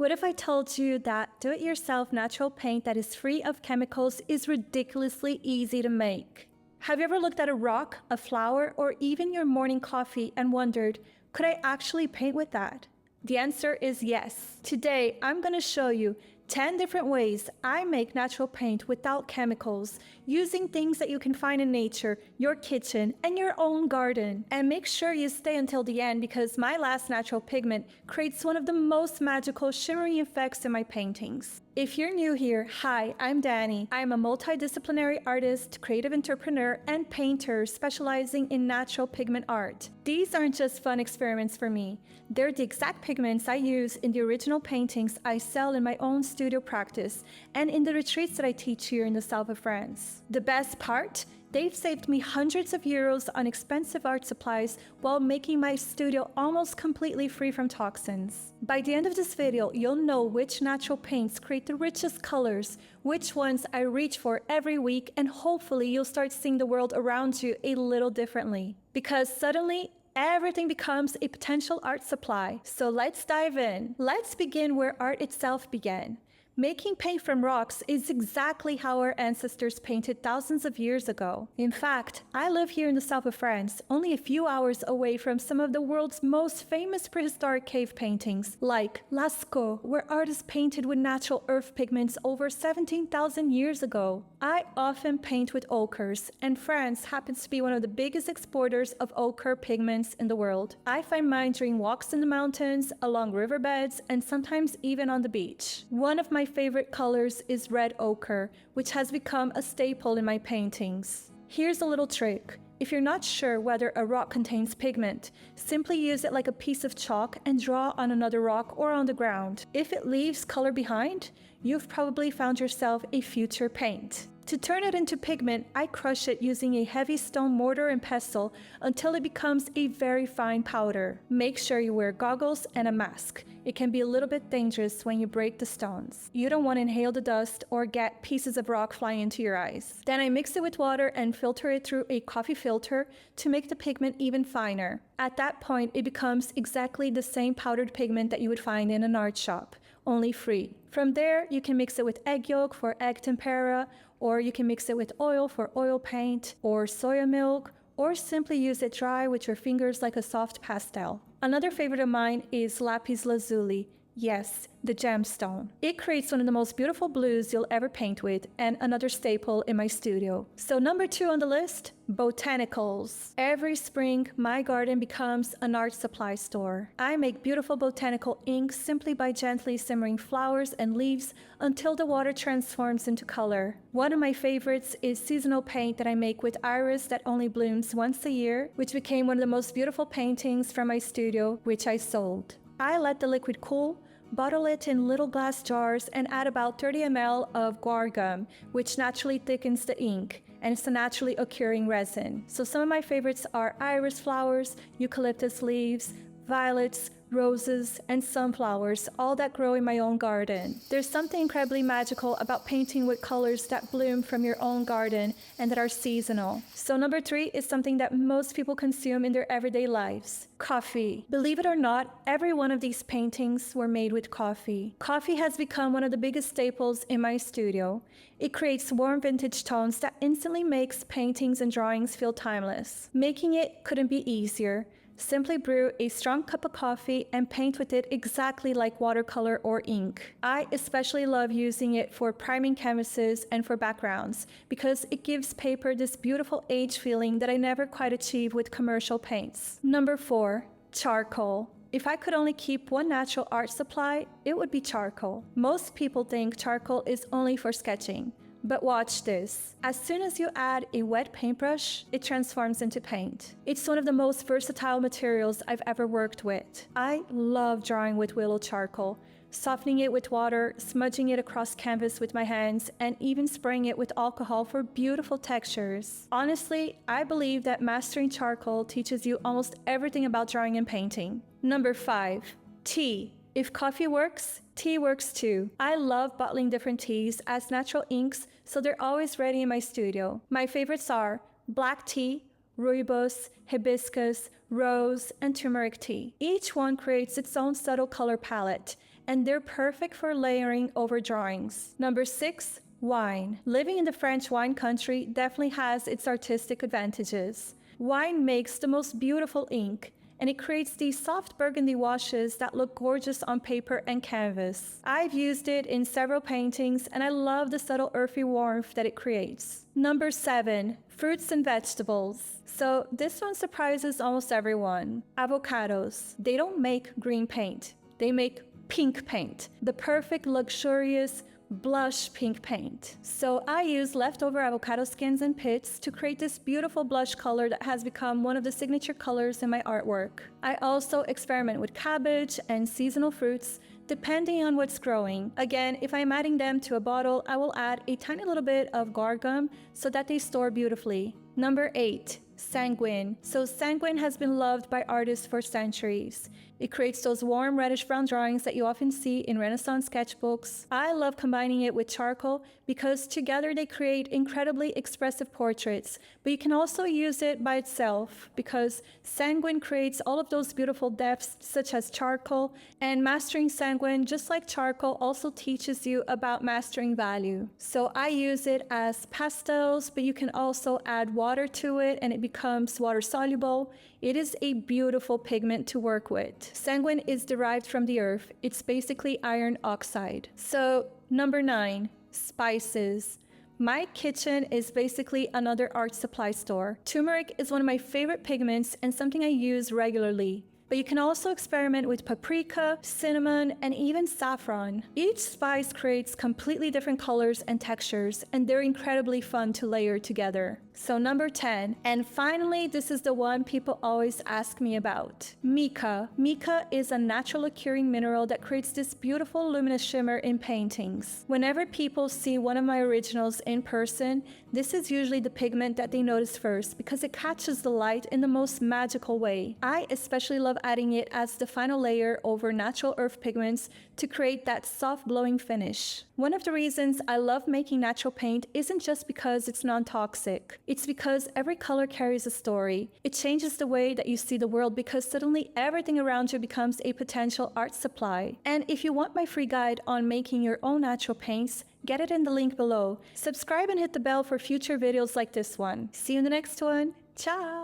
What if I told you that do-it-yourself natural paint that is free of chemicals is ridiculously easy to make? Have you ever looked at a rock, a flower, or even your morning coffee and wondered, could I actually paint with that? The answer is yes. Today, I'm going to show you 10 different ways I make natural paint without chemicals, using things that you can find in nature, your kitchen, and your own garden. And make sure you stay until the end because my last natural pigment creates one of the most magical shimmery effects in my paintings. If you're new here, hi, I'm Dani. I'm a multidisciplinary artist, creative entrepreneur, and painter specializing in natural pigment art. These aren't just fun experiments for me. They're the exact pigments I use in the original paintings I sell in my own studio practice and in the retreats that I teach here in the south of France. The best part? They've saved me hundreds of euros on expensive art supplies while making my studio almost completely free from toxins. By the end of this video, you'll know which natural paints create the richest colors, which ones I reach for every week, and hopefully you'll start seeing the world around you a little differently. Because suddenly, everything becomes a potential art supply. So let's dive in. Let's begin where art itself began. Making paint from rocks is exactly how our ancestors painted thousands of years ago. In fact, I live here in the south of France, only a few hours away from some of the world's most famous prehistoric cave paintings, like Lascaux, where artists painted with natural earth pigments over 17,000 years ago. I often paint with ochres, and France happens to be one of the biggest exporters of ochre pigments in the world. I find mine during walks in the mountains, along riverbeds, and sometimes even on the beach. One of my favorite colors is red ochre, which has become a staple in my paintings. Here's a little trick. If you're not sure whether a rock contains pigment, simply use it like a piece of chalk and draw on another rock or on the ground. If it leaves color behind, you've probably found yourself a future paint. To turn it into pigment, I crush it using a heavy stone mortar and pestle until it becomes a very fine powder. Make sure you wear goggles and a mask. It can be a little bit dangerous when you break the stones. You don't want to inhale the dust or get pieces of rock flying into your eyes. Then I mix it with water and filter it through a coffee filter to make the pigment even finer. At that point, it becomes exactly the same powdered pigment that you would find in an art shop, only free. From there, you can mix it with egg yolk for egg tempera, or you can mix it with oil for oil paint, or soya milk, or simply use it dry with your fingers like a soft pastel. Another favorite of mine is lapis lazuli. Yes, the gemstone. It creates one of the most beautiful blues you'll ever paint with, and another staple in my studio. So number 2 on the list, Botanicals. Every spring, my garden becomes an art supply store. I make beautiful botanical inks simply by gently simmering flowers and leaves until the water transforms into color. One of my favorites is seasonal paint that I make with iris that only blooms once a year, which became one of the most beautiful paintings from my studio, which I sold. I let the liquid cool, bottle it in little glass jars, and add about 30 ml of guar gum, which naturally thickens the ink, and it's a naturally occurring resin. So some of my favorites are iris flowers, eucalyptus leaves, violets, roses, and sunflowers, all that grow in my own garden. There's something incredibly magical about painting with colors that bloom from your own garden and that are seasonal. So number 3 is something that most people consume in their everyday lives. Coffee. Believe it or not, every one of these paintings were made with coffee. Coffee has become one of the biggest staples in my studio. It creates warm vintage tones that instantly makes paintings and drawings feel timeless. Making it couldn't be easier. Simply brew a strong cup of coffee and paint with it exactly like watercolor or ink. I especially love using it for priming canvases and for backgrounds because it gives paper this beautiful age feeling that I never quite achieve with commercial paints. Number 4, charcoal. If I could only keep one natural art supply, it would be charcoal. Most people think charcoal is only for sketching. But watch this. As soon as you add a wet paintbrush, it transforms into paint. It's one of the most versatile materials I've ever worked with. I love drawing with willow charcoal, softening it with water, smudging it across canvas with my hands, and even spraying it with alcohol for beautiful textures. Honestly, I believe that mastering charcoal teaches you almost everything about drawing and painting. Number 5, tea. If coffee works, tea works too. I love bottling different teas as natural inks, so they're always ready in my studio. My favorites are black tea, rooibos, hibiscus, rose, and turmeric tea. Each one creates its own subtle color palette, and they're perfect for layering over drawings. Number 6, wine. Living in the French wine country definitely has its artistic advantages. Wine makes the most beautiful ink, and it creates these soft burgundy washes that look gorgeous on paper and canvas. I've used it in several paintings, and I love the subtle earthy warmth that it creates. Number 7, fruits and vegetables. So this one surprises almost everyone. Avocados. They don't make green paint. They make pink paint. The perfect, luxurious, blush pink paint. So I use leftover avocado skins and pits to create this beautiful blush color that has become one of the signature colors in my artwork. I also experiment with cabbage and seasonal fruits depending on what's growing. Again, if I'm adding them to a bottle, I will add a tiny little bit of guar gum so that they store beautifully. Number 8, sanguine. So sanguine has been loved by artists for centuries. It creates those warm reddish-brown drawings that you often see in Renaissance sketchbooks. I love combining it with charcoal because together they create incredibly expressive portraits, but you can also use it by itself because sanguine creates all of those beautiful depths such as charcoal, and mastering sanguine, just like charcoal, also teaches you about mastering value. So I use it as pastels, but you can also add water to it and it becomes water-soluble. It is a beautiful pigment to work with. Sanguine is derived from the earth. It's basically iron oxide. So, number 9, spices. My kitchen is basically another art supply store. Turmeric is one of my favorite pigments and something I use regularly. But you can also experiment with paprika, cinnamon, and even saffron. Each spice creates completely different colors and textures, and they're incredibly fun to layer together. So number 10, and finally, this is the one people always ask me about. Mica. Mica is a natural occurring mineral that creates this beautiful luminous shimmer in paintings. Whenever people see one of my originals in person, this is usually the pigment that they notice first because it catches the light in the most magical way. I especially love adding it as the final layer over natural earth pigments to create that soft glowing finish. One of the reasons I love making natural paint isn't just because it's non-toxic. It's because every color carries a story. It changes the way that you see the world because suddenly everything around you becomes a potential art supply. And if you want my free guide on making your own natural paints, get it in the link below. Subscribe and hit the bell for future videos like this one. See you in the next one. Ciao!